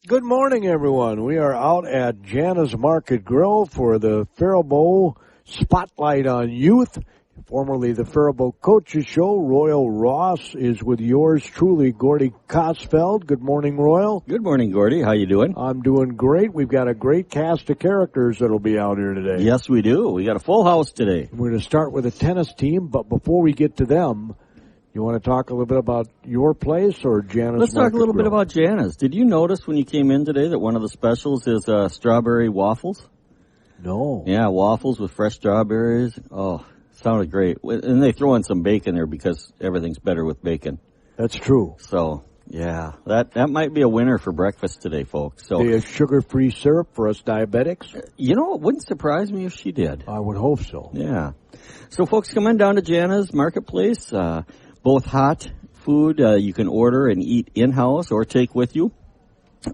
Good morning, everyone. We are out at Jana's Market Grill for the Faribault Spotlight on Youth. Formerly the Faribault Coaches Show. Royal Ross is with yours truly, Gordy Kosfeld. Good morning, Royal. Good morning, Gordy. How you doing? I'm doing great. We've got a great cast of characters that'll be out here today. Yes, we do. We got a full house today. We're going to start with a tennis team, but before we get to them, you want to talk a little bit about your place or Jana's? Let's talk a little bit about Jana's. Did you notice when you came in today that one of the specials is strawberry waffles? No. Yeah, waffles with fresh strawberries. Oh, sounded great. And they throw in some bacon there because everything's better with bacon. That's true. So, yeah, that might be a winner for breakfast today, folks. So they have sugar-free syrup for us diabetics? You know, it wouldn't surprise me if she did. I would hope so. Yeah. So, folks, come on down to Jana's Marketplace. Both hot food you can order and eat in-house or take with you.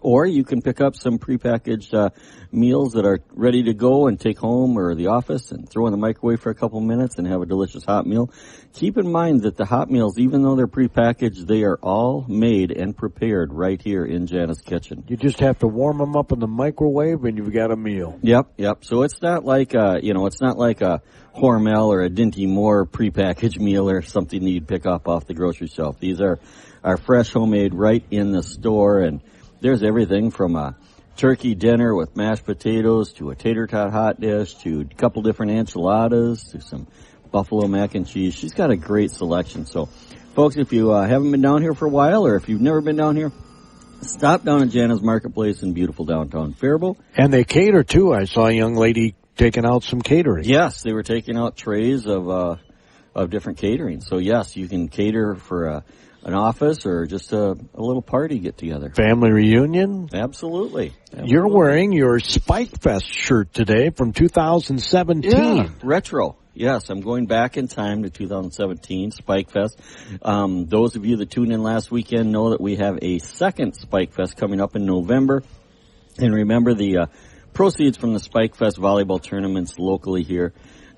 Or you can pick up some prepackaged meals that are ready to go and take home or the office and throw in the microwave for a couple minutes and have a delicious hot meal. Keep in mind that the hot meals, even though they're prepackaged, they are all made and prepared right here in Jana's kitchen. You just have to warm them up in the microwave and you've got a meal. Yep. So it's not like it's not like a Hormel or a Dinty Moore prepackaged meal or something that you'd pick up off the grocery shelf. These are fresh, homemade, right in the store, and there's everything from a turkey dinner with mashed potatoes to a tater tot hot dish to a couple different enchiladas to some buffalo mac and cheese. She's got a great selection. So, folks, if you haven't been down here for a while or if you've never been down here, stop down at Jana's Marketplace in beautiful downtown Faribault. And they cater, too. I saw a young lady taking out some catering. Yes, they were taking out trays of different catering. So, yes, you can cater for an office or just a little party get-together. Family reunion? Absolutely. You're wearing your Spike Fest shirt today from 2017. Yeah, retro. Yes, I'm going back in time to 2017, Spike Fest. Those of you that tuned in last weekend know that we have a second Spike Fest coming up in November. And remember, the proceeds from the Spike Fest volleyball tournaments locally here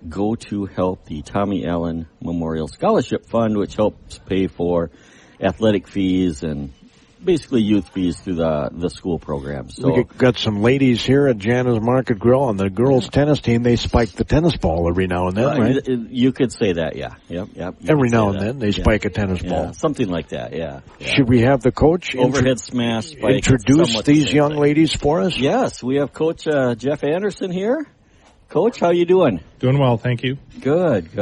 go to help the Tommy Allen Memorial Scholarship Fund, which helps pay for athletic fees and basically youth fees through the school program. So we got some ladies here at Jana's Market Grill on the girls' tennis team. They spike the tennis ball every now and then, right? You could say that, yeah. Yep. Every now and then they spike a tennis ball. Something like that, yeah. Should we have the coach overhead smash spike introduce these young ladies for us? Yes, we have Coach Jeff Anderson here. Coach, how you doing? Doing well, thank you. Good.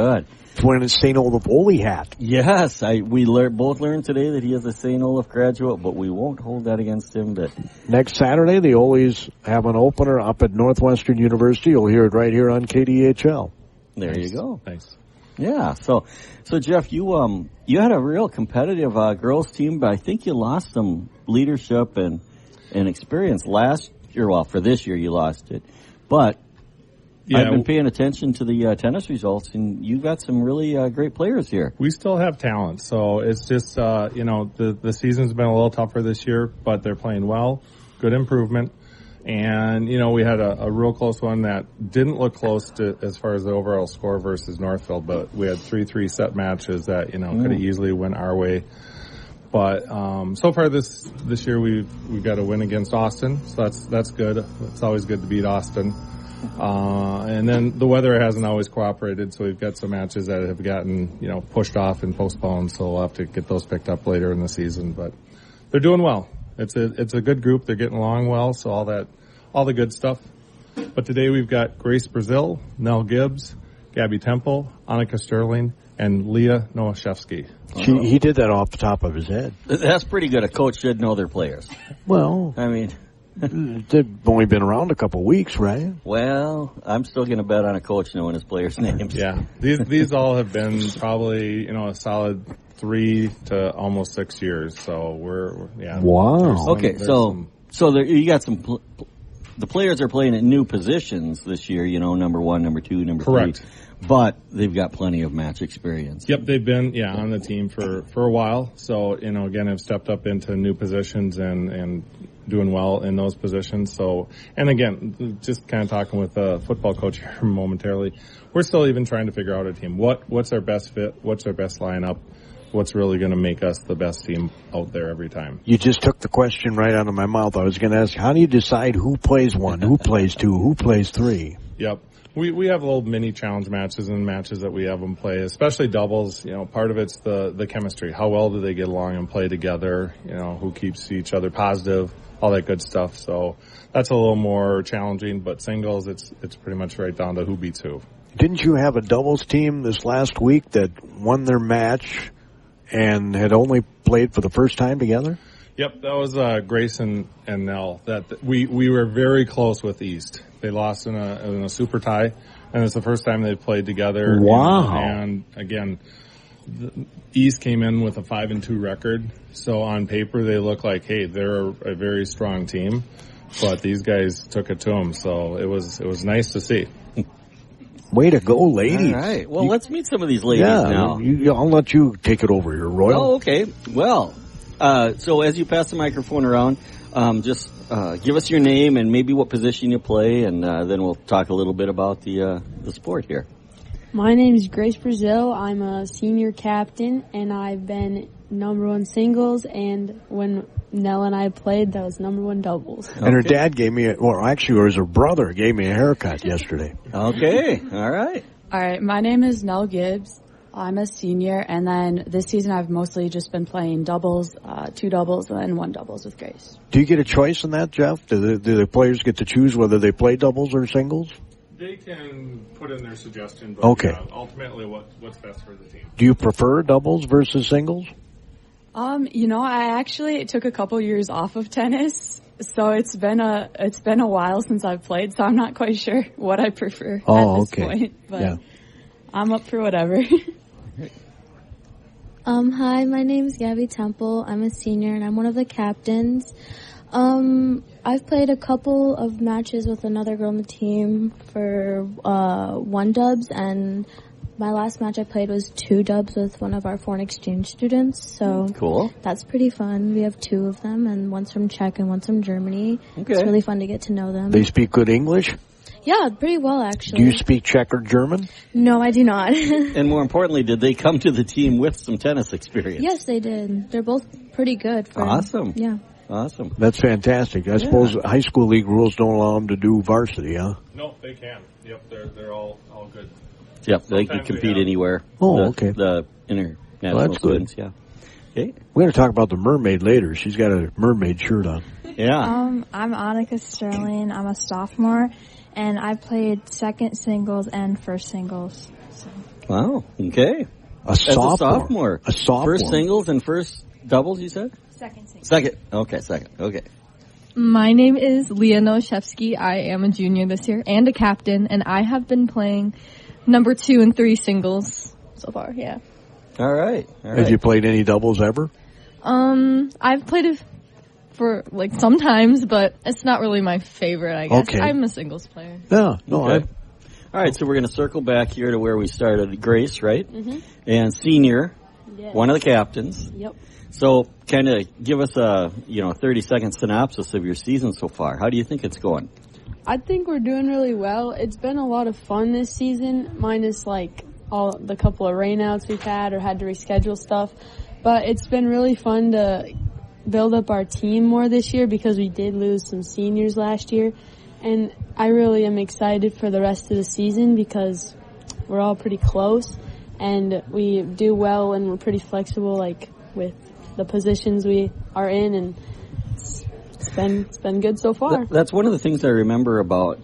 Wearing a St. Olaf Ole hat. Yes, we both learned today that he is a St. Olaf graduate, but we won't hold that against him. But next Saturday, the Oles have an opener up at Northwestern University. You'll hear it right here on KDHL. There you go. Thanks. Yeah. So Jeff, you had a real competitive girls team, but I think you lost some leadership and experience last year. Well, for this year you lost it, but. Yeah, I've been paying attention to the tennis results, and you've got some really great players here. We still have talent, so it's just, the season's been a little tougher this year, but they're playing well, good improvement. And, we had a real close one that didn't look close to as far as the overall score versus Northfield, but we had 3 set matches that, could have easily went our way. But so far this year we've got a win against Austin, so that's good. It's always good to beat Austin. And then the weather hasn't always cooperated, so we've got some matches that have gotten, pushed off and postponed, so we'll have to get those picked up later in the season. But they're doing well. It's a good group. They're getting along well, so all the good stuff. But today we've got Grace Brazil, Nell Gibbs, Gabbie Temple, Anika Sterling, and Leah Nowaczewski. He did that off the top of his head. That's pretty good. A coach should know their players. Well, I mean, they've only been around a couple of weeks, right? Well, I'm still going to bet on a coach knowing his players' names. Yeah, these all have been probably a solid 3 to almost 6 years. So we're Wow. Okay, so you got some. The players are playing at new positions this year. Number 1, number 2, number 3. Correct. But they've got plenty of match experience. Yep, they've been on the team for a while. So again, have stepped up into new positions and doing well in those positions. So, and again, just kind of talking with the football coach here momentarily, we're still even trying to figure out a team. What's our best fit? What's our best lineup? what's really going to make us the best team out there every time. You just took the question right out of my mouth. I was going to ask, how do you decide who plays one, who plays two, who plays three? Yep. We have little mini challenge matches and matches that we have them play, especially doubles. Part of it's the chemistry. How well do they get along and play together? Who keeps each other positive, all that good stuff. So that's a little more challenging, but singles, it's pretty much right down to who beats who. Didn't you have a doubles team this last week that won their match and had only played for the first time together? Yep, that was Grace and Nell. That we were very close with East. They lost in a super tie, and it's the first time they played together. Wow! And again, East came in with a 5-2 record, so on paper they look like, hey, they're a very strong team, but these guys took it to them. So it was nice to see. Way to go, ladies! All right. Well, let's meet some of these ladies now. I'll let you take it over here, Royal. Oh, okay. Well, so as you pass the microphone around, just give us your name and maybe what position you play, and then we'll talk a little bit about the sport here. My name is Grace Brazil. I'm a senior captain, and I've been #1 singles, and when Nell and I played, that was #1 doubles. And her dad gave me, her brother gave me a haircut yesterday. Okay. All right. All right. My name is Nell Gibbs. I'm a senior, and then this season I've mostly just been playing doubles, 2 doubles, and 1 doubles with Grace. Do you get a choice in that, Jeff? Do the players get to choose whether they play doubles or singles? They can put in their suggestion, but okay. Ultimately what's best for the team. Do you prefer doubles versus singles? I actually took a couple years off of tennis, so it's been a while since I've played, so I'm not quite sure what I prefer at this point. But yeah. I'm up for whatever. Hi, my name is Gabbie Temple. I'm a senior and I'm one of the captains. I've played a couple of matches with another girl on the team for 1 dubs, and my last match I played was 2 dubs with one of our foreign exchange students. So cool. That's pretty fun. We have 2 of them, and one's from Czech and one's from Germany. Okay. It's really fun to get to know them. They speak good English? Yeah, pretty well, actually. Do you speak Czech or German? No, I do not. And more importantly, did they come to the team with some tennis experience? Yes, they did. They're both pretty good. Awesome. Yeah. Awesome. That's fantastic. I suppose high school league rules don't allow them to do varsity, huh? No, they can. Yep, they're all good. Yep, they can compete anywhere. Oh, okay. The international students, yeah. Okay. We're going to talk about the mermaid later. She's got a mermaid shirt on. Yeah. I'm Anika Sterling. I'm a sophomore, and I played second singles and first singles. So. Wow. Okay. A sophomore. A sophomore. First singles and first doubles, you said? Second singles. Second. Okay. My name is Leah Nowaczewski. I am a junior this year and a captain, and I have been playing number 2 and 3 singles so far. Yeah. All right. Have you played any doubles ever? I've played it for sometimes, but it's not really my favorite, I guess. Okay. I'm a singles player. Yeah. No. Okay. All right, so we're going to circle back here to where we started. Grace, right? Mm-hmm. And senior, yes. One of the captains. Yep. So kind of give us a 30-second synopsis of your season so far. How do you think it's going? I think we're doing really well. It's been a lot of fun this season, minus all the couple of rainouts we've had or had to reschedule stuff. But it's been really fun to build up our team more this year because we did lose some seniors last year. And I really am excited for the rest of the season because we're all pretty close and we do well and we're pretty flexible with the positions we are in, and it's been good so far. That's one of the things I remember about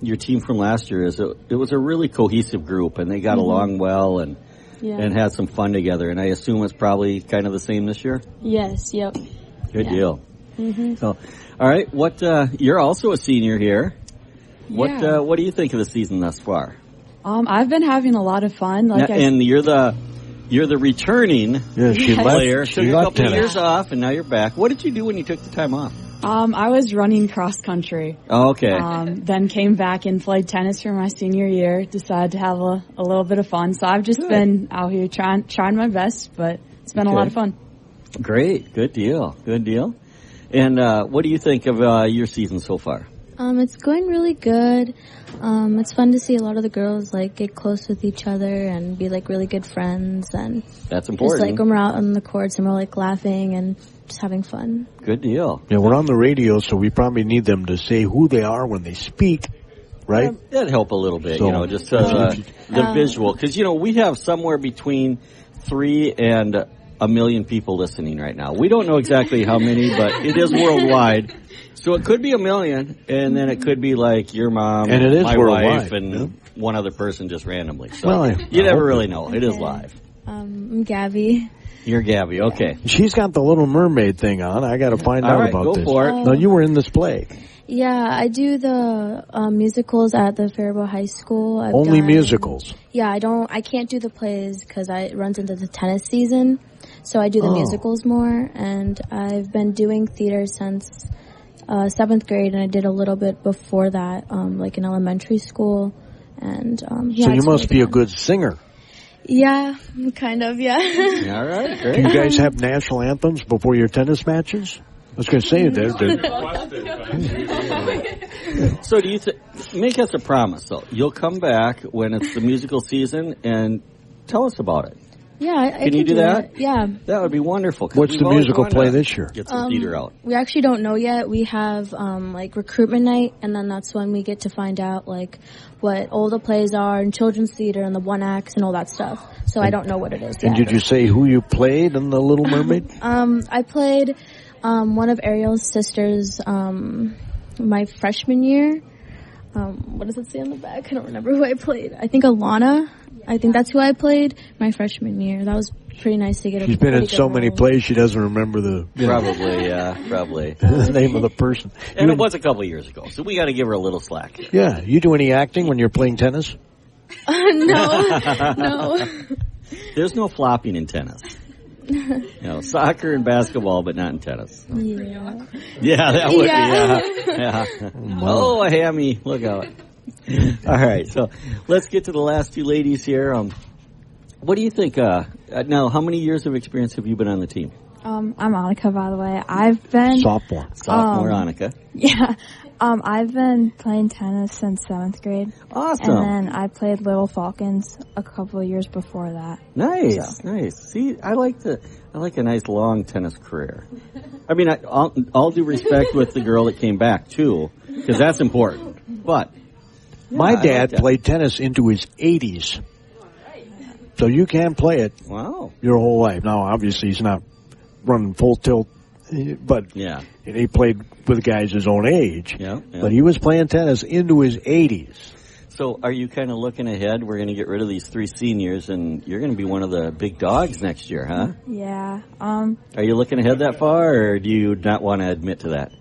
your team from last year is it was a really cohesive group and they got along well and had some fun together, and I assume it's probably kind of the same this year? Yes, yep. Good deal. Mm-hmm. So, all right, you're also a senior here. What do you think of the season thus far? I've been having a lot of fun. And you're the returning player. She took a couple tennis. of years off, and now you're back. What did you do when you took the time off? I was running cross country. Oh, okay. Then came back and played tennis for my senior year. Decided to have a little bit of fun. So I've just been out here trying my best, but it's been a lot of fun. Great. Good deal. And what do you think of your season so far? It's going really good. It's fun to see a lot of the girls like get close with each other and be like really good friends, and that's important. Just like when we're out on the courts and we're like laughing and just having fun. Good deal. Yeah, we're on the radio, so we probably need them to say who they are when they speak, right? That'd help a little bit, just the visual, because we have somewhere between 3 and 1 million people listening right now. We don't know exactly how many, but it is worldwide. So it could be 1 million, and then it could be like your mom, and it is my worldwide, wife, and one other person just randomly. So well, you never really know. It is live. I'm Gabbie. You're Gabbie, okay. She's got the Little Mermaid thing on. I got to find out about this. Go for it. No, you were in this play. Yeah, I do the musicals at the Faribault High School. Only musicals? Yeah, I can't do the plays because it runs into the tennis season. So I do the musicals more, and I've been doing theater since 7th grade, and I did a little bit before that, like in elementary school. And so you must be a good singer. Yeah, kind of, yeah. All right, great. Do you guys have national anthems before your tennis matches? I was going to say So do you make us a promise, though. You'll come back when it's the musical season and tell us about it. Yeah, I can you do that? Yeah. That would be wonderful. What's the musical play this year? Get some theater out. We actually don't know yet. We have like recruitment night, and then that's when we get to find out like what all the plays are and children's theater and the one acts and all that stuff. So I don't know what it is And yet. did you say who you played in The Little Mermaid? I played one of Ariel's sisters my freshman year. What does it say on the back? I don't remember who I played. I think Alana. I think that's who I played my freshman year. That was pretty nice to get. She's been in so many plays she doesn't remember the probably the name of the person. And it was a couple of years ago, so we got to give her a little slack. Yeah, you do any acting when you're playing tennis? No. There's no flopping in tennis. Soccer and basketball, but not in tennis. Yeah. Yeah, that would be. Yeah. Oh, a hammy! Look out. All right, so let's get to the last two ladies here. What do you think? Now, how many years of experience have you been on the team? I'm Anika, by the way. I've been sophomore Anika. Yeah. I've been playing tennis since 7th grade. Awesome. And then I played Little Falcons a couple of years before that. Nice. See, I like a nice long tennis career. I mean, all due respect with the girl that came back too, because that's important. But my dad played tennis into his 80s, so you can play it. Wow. Your whole life. Now, obviously, he's not running full tilt, but he played with guys his own age. Yeah. But he was playing tennis into his 80s. So are you kind of looking ahead? We're going to get rid of these 3 seniors, and you're going to be one of the big dogs next year, huh? Yeah. Are you looking ahead that far, or do you not want to admit to that?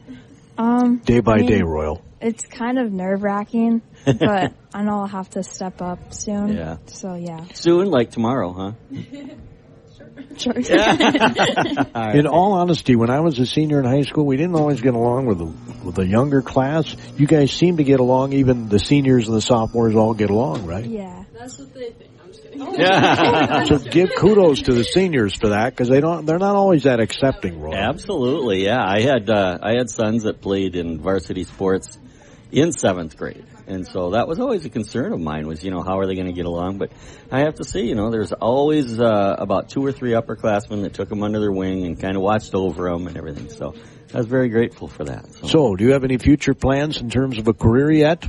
Day by day, Royal. It's kind of nerve-wracking, but I know I'll have to step up soon. Yeah. So, yeah. Soon, like tomorrow, huh? Sure. In all honesty, when I was a senior in high school, we didn't always get along with the younger class. You guys seem to get along. Even the seniors and the sophomores all get along, right? Yeah. That's what they think. I'm just kidding. Yeah. So give kudos to the seniors for that, because they're not always that accepting, Roy. Absolutely, yeah. I had sons that played in varsity sports in 7th grade. And so that was always a concern of mine was, how are they going to get along? But I have to say, there's always about 2 or 3 upperclassmen that took them under their wing and kind of watched over them and everything. So I was very grateful for that. So do you have any future plans in terms of a career yet?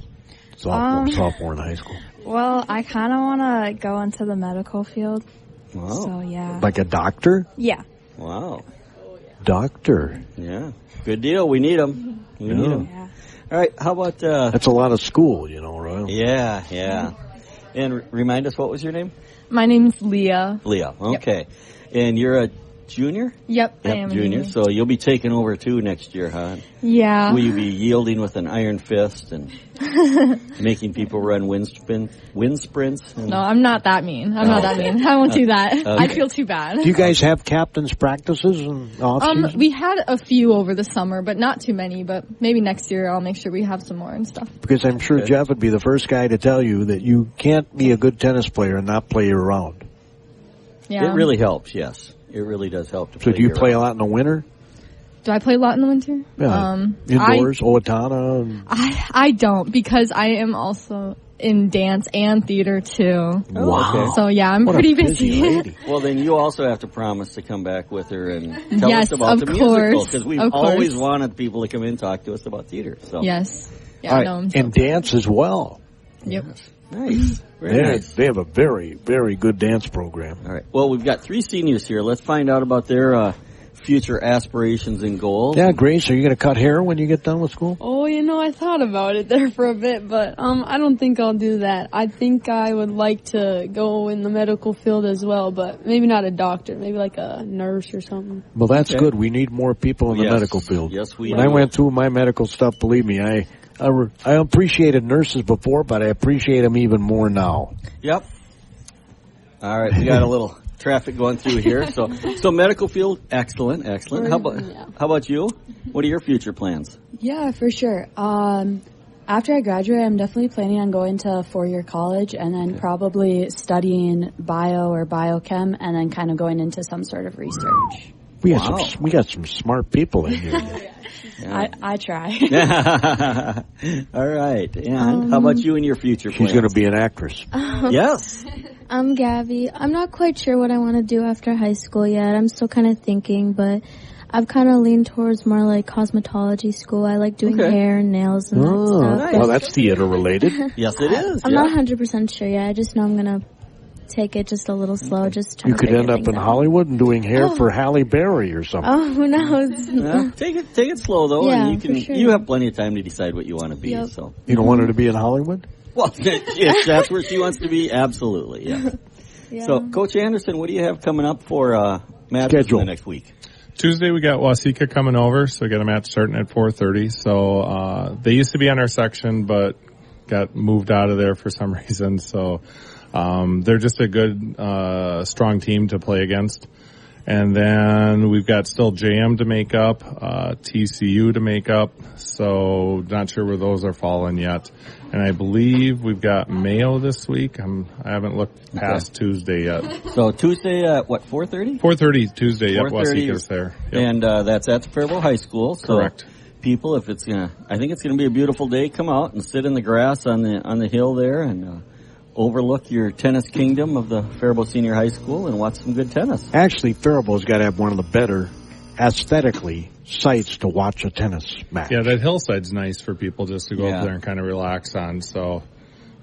Sophomore in high school. Well, I kind of want to go into the medical field. Wow. So, yeah. Like a doctor? Yeah. Wow. Doctor. Yeah. Good deal. We need them. We need them. Yeah. All right, how about... That's a lot of school, Royal. Yeah. And remind us, what was your name? My name's Leah. Leah, okay. Yep. And you're a junior? Yep, I am a junior. So you'll be taking over, too, next year, huh? Yeah. Will you be yielding with an iron fist and making people run wind sprints? No, I'm not that mean. I won't do that. Okay. I feel too bad. Do you guys have captain's practices in off-season? We had a few over the summer, but not too many. But maybe next year I'll make sure we have some more and stuff. Because I'm sure Jeff would be the first guy to tell you that you can't be a good tennis player and not play year-round. Yeah. It really helps, yes. It really does help to play. So do you play a lot in the winter? Do I play a lot in the winter? Yeah. Indoors, Owatonna. I don't, because I am also in dance and theater too. Wow. Okay. So yeah, I'm pretty busy. Lady. Well, then you also have to promise to come back with her and tell us about of the course. musical, because we've Of always course. wanted people to come in and talk to us about theater. So Yes. Yeah, All right. no, I'm And dance as well. Yep. nice, very nice. They have a very, very good dance program. All right. Well, we've got 3 seniors here. Let's find out about their future aspirations and goals. Yeah, Grace, are you going to cut hair when you get done with school? Oh, I thought about it there for a bit, but I don't think I'll do that. I think I would like to go in the medical field as well, but maybe not a doctor, maybe like a nurse or something. Well, that's good. We need more people in the medical field. Yes, we When do. I went through my medical stuff, believe me, I appreciated nurses before, but I appreciate them even more now. Yep. All right, we got a little traffic going through here. So medical field, excellent. How about you? What are your future plans? Yeah, for sure. After I graduate, I'm definitely planning on going to 4-year college and then probably studying bio or biochem and then kind of going into some sort of research. We got some smart people in here. I try. All right. And how about you and your future plans? She's going to be an actress. Yes. I'm Gabbie. I'm not quite sure what I want to do after high school yet. I'm still kind of thinking, but I've kind of leaned towards more like cosmetology school. I like doing hair and nails and that stuff. Nice. Well, that's theater related. Yes, it is. I'm not 100% sure yet. I just know I'm going to take it just a little slow. Just trying You to could end up in Hollywood and doing hair for Halle Berry or something. Oh, who knows? Yeah. Take it slow though, Yeah, and for sure. you have plenty of time to decide what you want to be. Yep. So You don't want her to be in Hollywood? well, if that's where she wants to be, absolutely. Yeah. Yeah. So, Coach Anderson, what do you have coming up for matches Schedule. the next week? Tuesday we got Waseca coming over, so we got a match starting at 4:30. So they used to be on our section, but got moved out of there for some reason. So they're just a good, strong team to play against. And then we've got still JM to make up, TCU to make up. So not sure where those are falling yet. And I believe we've got Mayo this week. I haven't looked past Tuesday yet. So Tuesday at what, 4:30? 4:30 Tuesday. Yep, 4:30, Waseca's there. Yep. And that's at the Faribault High School. So Correct. people, I think it's gonna be a beautiful day. Come out and sit in the grass on the hill there and overlook your tennis kingdom of the Faribault Senior High School and watch some good tennis. Actually, Faribault's got to have one of the better, aesthetically, sites to watch a tennis match. Yeah, that hillside's nice for people just to go up there and kind of relax on. So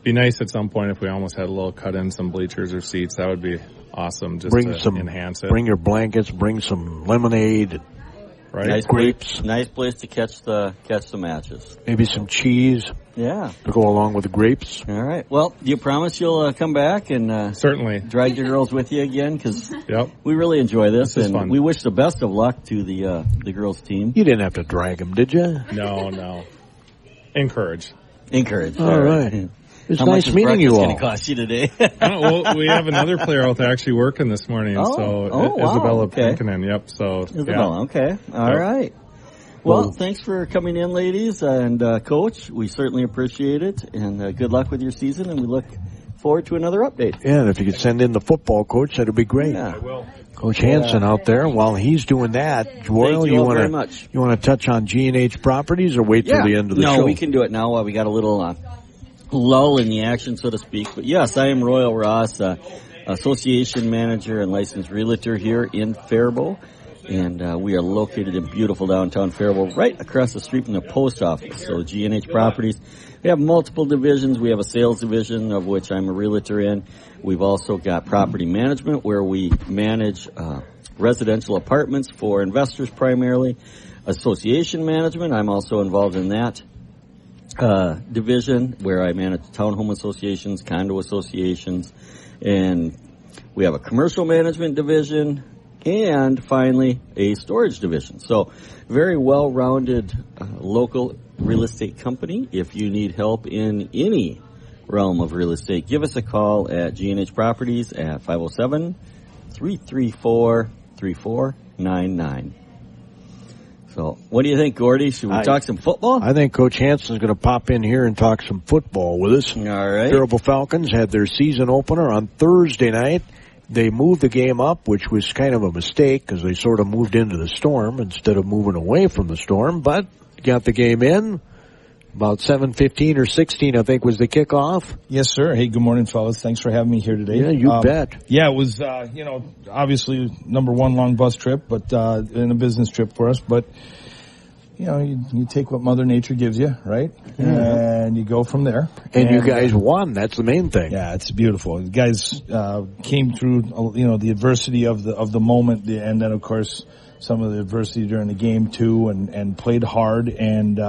be nice at some point if we almost had a little cut in some bleachers or seats. That would be awesome just to enhance it. Bring your blankets, bring some lemonade, right? Nice grapes. Nice place to catch the matches. Maybe some cheese. Yeah. To go along with the grapes. All right. Well, do you promise you'll come back and certainly drag your girls with you again? Because yep. we really enjoy this is and fun. we wish the best of luck to the girls team. You didn't have to drag them, did you? No. Encourage. All right. It's How nice much meeting you all. going to cost you today? Well, we have another player out there actually working this morning. Wow. Isabella Okay. Pinkinen. Yep. So Isabella. Okay. All right. Well, thanks for coming in, ladies, and Coach. We certainly appreciate it, and good luck with your season, and we look forward to another update. Yeah, and if you could send in the football coach, that'd be great. Yeah. I will. Coach Hansen out there. While he's doing that, Joel, Thank you all very much. You want to touch on G&H Properties or wait till the end of the show? No, we can do it now while we got a little lull in the action, so to speak. But yes, I am Royal Ross, Association Manager and Licensed Realtor here in Faribault. And we are located in beautiful downtown Faribault, right across the street from the post office. So G&H Properties, we have multiple divisions. We have a sales division, of which I'm a realtor in. We've also got property management, where we manage residential apartments for investors primarily. Association management, I'm also involved in that division, where I manage townhome associations, condo associations, and we have a commercial management division. And finally, a storage division. So, very well-rounded local real estate company. If you need help in any realm of real estate, give us a call at G&H Properties at 507-334-3499. So, what do you think, Gordy? Should we talk some football? I think Coach Hansen's going to pop in here and talk some football with us. All right. Faribault Falcons had their season opener on Thursday night they moved the game up, which was kind of a mistake because they sort of moved into the storm instead of moving away from the storm, but got the game in. About 7:15 or 16, I think, was the kickoff. Yes, sir. Hey, good morning, fellas. Thanks for having me here today. Yeah, you bet. Yeah, it was, obviously number one long bus trip, but, and a business trip for us, but, you take what Mother Nature gives you, right? Mm-hmm. And you go from there. And you guys won. That's the main thing. Yeah, it's beautiful. You guys, came through, the adversity of the moment, and then, of course, some of the adversity during the game too, and played hard and,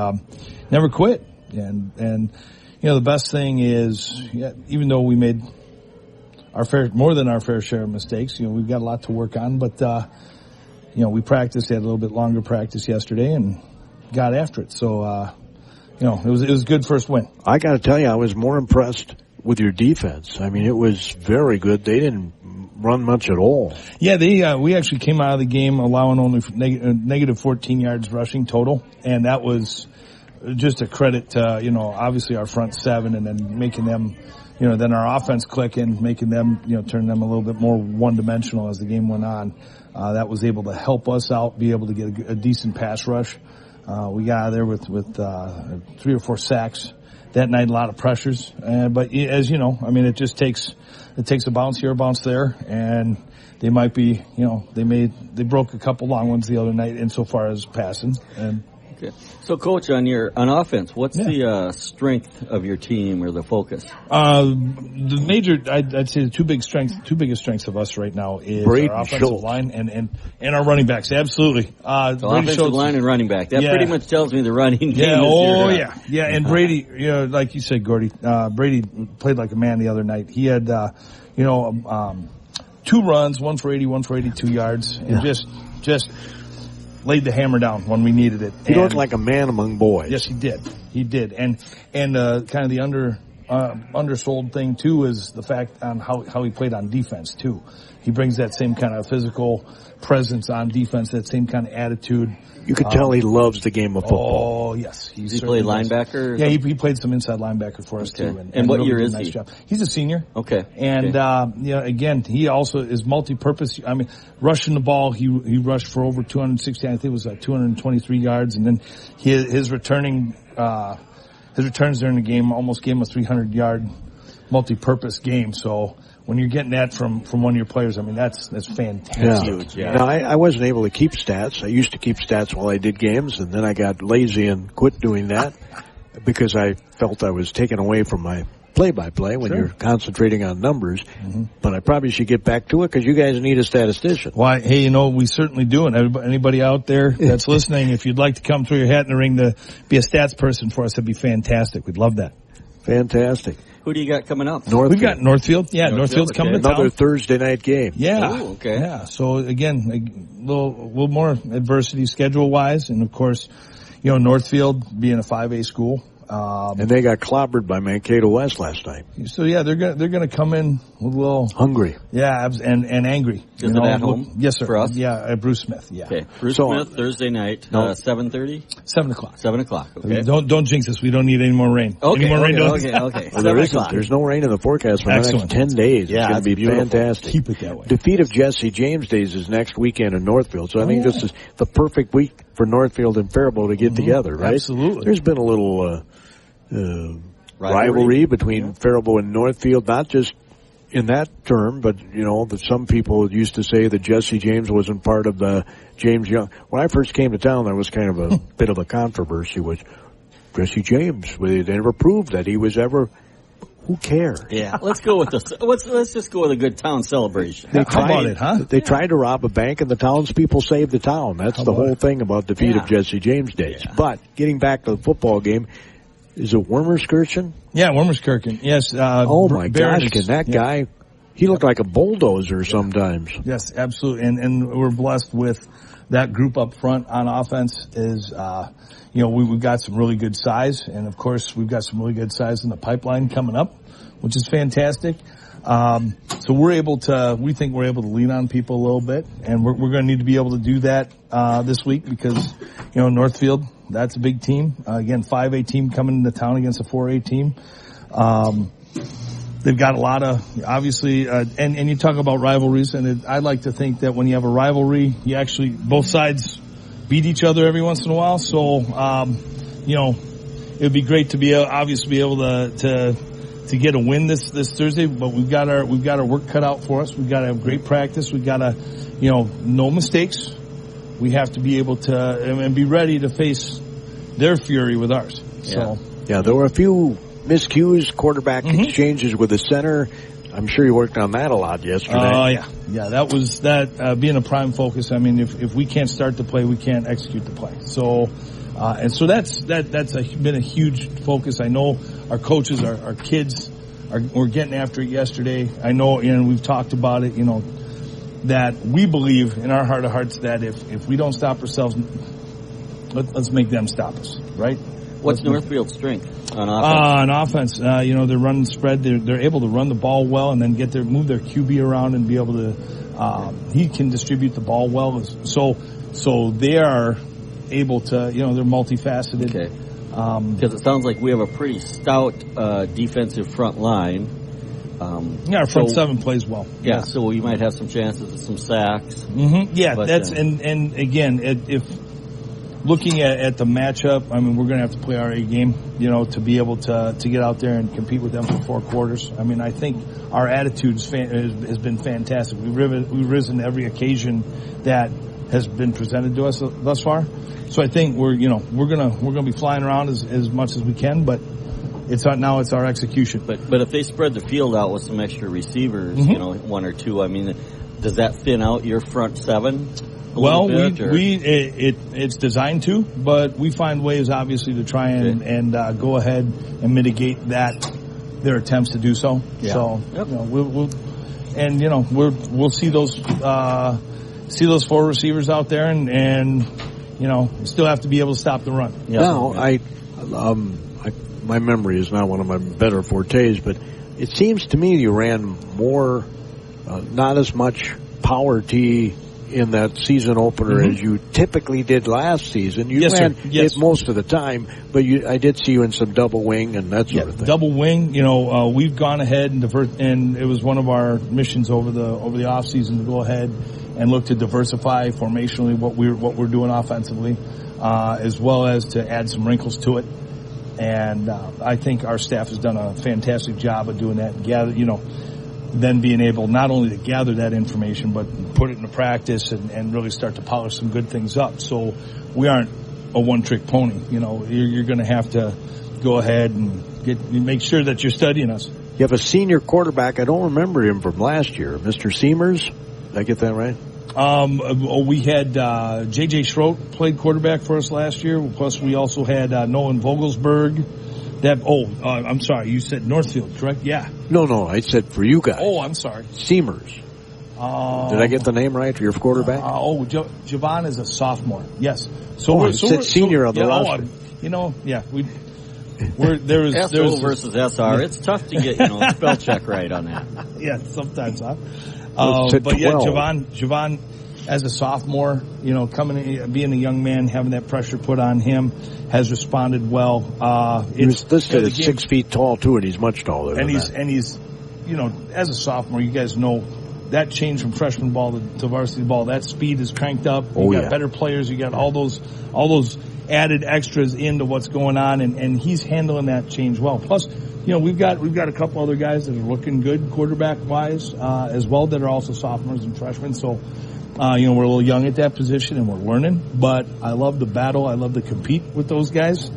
never quit. And, the best thing is, even though we made more than our fair share of mistakes, we've got a lot to work on, but, we practiced, had a little bit longer practice yesterday and got after it. So, it was a good first win. I gotta tell you, I was more impressed with your defense. I mean, it was very good. They didn't run much at all. Yeah, we actually came out of the game allowing only negative 14 yards rushing total, and that was just a credit to, obviously our front seven, and then making them, then our offense clicking, making them, turn them a little bit more one-dimensional as the game went on. That was able to help us out, be able to get a decent pass rush. We got out of there with 3 or 4 sacks that night, a lot of pressures. But as you know, I mean, it takes a bounce here, a bounce there, and they might be, they broke a couple long ones the other night insofar as passing. And okay. So, Coach, on offense, what's the strength of your team or the focus? The major, I'd say the two biggest strengths of us right now is Brady our offensive Schultz. line and our running backs. Absolutely. So offensive line and running back. That pretty much tells me the running game is Yeah. And Brady, like you said, Gordy, Brady played like a man the other night. He had, 2 runs, one for 80, one for 82 yards, and just laid the hammer down when we needed it. He looked like a man among boys. Yes, he did. He did. And kind of the undersold thing too is the fact on how he played on defense too. He brings that same kind of physical presence on defense, that same kind of attitude. You could tell he loves the game of football. Oh, yes. Does he play linebacker? Yeah, he played some inside linebacker for us too. And what really year is nice he? Job. He's a senior. Okay. And, again, he also is multi-purpose. I mean, rushing the ball, he rushed for over 260, I think it was 223 yards. And then his returns during the game almost gave him a 300-yard multi-purpose game. So when you're getting that from one of your players, I mean, that's fantastic. Yeah. Now, I wasn't able to keep stats. I used to keep stats while I did games, and then I got lazy and quit doing that because I felt I was taken away from my play-by-play when you're concentrating on numbers. Mm-hmm. But I probably should get back to it because you guys need a statistician. Why? Hey, we certainly do. And anybody out there that's listening, if you'd like to come throw your hat in the ring to be a stats person for us, that'd be fantastic. We'd love that. Fantastic. Who do you got coming up? Northfield. We've got Northfield. Yeah, Northfield's coming to town. Another Thursday night game. Yeah. Ooh, okay. Yeah. So again, a little more adversity schedule wise, and of course, Northfield being a 5A school. And they got clobbered by Mankato West last night. So yeah, they're gonna come in with a little hungry. Yeah, and angry. Is it at home? Yes, sir. For us? Yeah, at Bruce Smith. Yeah. Okay. Bruce Smith, Thursday night, 7:30? 7 o'clock. 7 o'clock. Okay. Don't jinx us. We don't need any more rain. Okay. Any more rain? Okay. Well, there's no rain in the forecast for the next 10 days. Yeah, it's going to be fantastic. Keep it that way. Defeat of Jesse James Days is next weekend in Northfield. So I think this is the perfect week for Northfield and Faribault to get together, right? Absolutely. There's been a little rivalry between Faribault and Northfield, not just in that term, but that some people used to say that Jesse James wasn't part of the James Young. When I first came to town, there was kind of a bit of a controversy with Jesse James. They never proved that he was ever. Who cares? Yeah, let's go with this. Let's just go with a good town celebration. How about it, huh? They tried to rob a bank, and the townspeople saved the town. That's the whole thing about defeat of Jesse James Days. Yeah. But getting back to the football game. Is it Wormerskirchen? Yeah, Wormerskirchen. Yes. Oh my gosh, can that guy, he looked like a bulldozer sometimes. Yes, absolutely. And we're blessed with that group up front on offense is, we've got some really good size. And of course, we've got some really good size in the pipeline coming up, which is fantastic. So we think we're able to lean on people a little bit, and we're going to need to be able to do that, this week because, Northfield, that's a big team. Again, 5A team coming into town against a 4A team. They've got a lot of, obviously, and you talk about rivalries, and I like to think that when you have a rivalry, you actually, both sides beat each other every once in a while. So, it would be great to be able to get a win this Thursday, but we've got our work cut out for us. We've got to have great practice. We've got to, no mistakes. We have to be able to, and be ready to face their fury with ours. So. Yeah, there were a few miscues, quarterback exchanges with the center. I'm sure you worked on that a lot yesterday. Yeah, that was being a prime focus. I mean, if we can't start the play, we can't execute the play. So, that's been a huge focus. I know our coaches, our kids were getting after it yesterday. I know, and we've talked about it, that we believe in our heart of hearts that if we don't stop ourselves, let's make them stop us, right? What's Northfield's strength on On offense, offense? they're running spread. They're able to run the ball well and then move their QB around and be able to. He can distribute the ball well. So they are able to. They're multifaceted. Okay. Because it sounds like we have a pretty stout defensive front line. Our front seven plays well. Yeah, so we might have some chances of some sacks. Mm-hmm. Yeah, but, and again, if looking at the matchup, I mean, we're going to have to play our A game, to be able to get out there and compete with them for 4 quarters. I mean, I think our attitude has been fantastic. We've risen to every occasion that has been presented to us thus far. So I think we're going to be flying around as much as we can, but it's our execution. But if they spread the field out with some extra receivers, 1 or 2, I mean, does that thin out your front seven? Well, it's designed to, but we find ways, obviously, to try and go ahead and mitigate their attempts to do so. Yeah. So, we'll see those 4 receivers out there, and still have to be able to stop the run. Yeah. Now, my memory is not one of my better fortes, but it seems to me you ran more, not as much power tee in that season opener as you typically did last season. You ran it most of the time, but I did see you in some double wing and that sort of thing. Double wing, we've gone ahead and it was one of our missions over the off season to go ahead and look to diversify formationally what we're doing offensively, as well as to add some wrinkles to it. And I think our staff has done a fantastic job of doing that and then being able not only to gather that information, but put it into practice and really start to polish some good things up. So we aren't a one-trick pony. You're going to have to go ahead and make sure that you're studying us. You have a senior quarterback. I don't remember him from last year. Mr. Seamers? Did I get that right? We had J.J. Schroet played quarterback for us last year. Plus, we also had Nolan Vogelsberg. I'm sorry. You said Northfield, correct? Yeah. No. I said for you guys. Oh, I'm sorry. Seamers. Did I get the name right for your quarterback? Javon is a sophomore. Yes. So we're senior on the roster. There's SO versus SR. It's tough to get spell check right on that. Yeah, sometimes, huh? But yeah, Javon as a sophomore, coming in, being a young man, having that pressure put on him, has responded well. He was listed at 6 feet tall too, and he's much taller. And he's, as a sophomore, you guys know that change from freshman ball to varsity ball. That speed is cranked up. You got better players. You got all those added extras into what's going on, and he's handling that change well. Plus, we've got a couple other guys that are looking good quarterback wise as well that are also sophomores and freshmen. So. We're a little young at that position and we're learning, but I love the battle. I love to compete with those guys.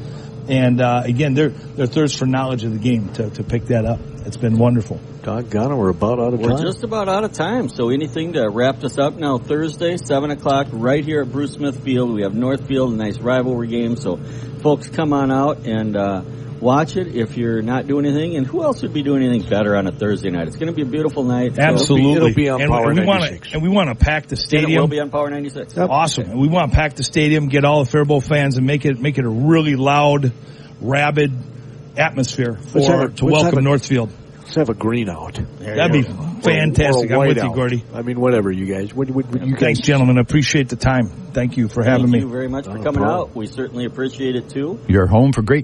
And, again, their thirst for knowledge of the game to pick that up. It's been wonderful. Doggone it, we're about out of time. We're just about out of time. So anything to wrap us up now, Thursday, 7 o'clock, right here at Bruce Smith Field. We have Northfield, a nice rivalry game. So folks, come on out and, watch it if you're not doing anything. And who else would be doing anything better on a Thursday night? It's going to be a beautiful night. Absolutely. It'll be on Power 96. We want to pack the stadium. It will be on Power 96. Yep. Awesome. And we want to pack the stadium, get all the Faribault fans, and make it a really loud, rabid atmosphere to welcome Northfield. Let's have a green out. That'd be fantastic. I'm with you, Gordy. I mean, whatever, you guys. Thanks, gentlemen. I appreciate the time. Thank you for having me. Thank you very much for coming out. We certainly appreciate it, too. Your home for great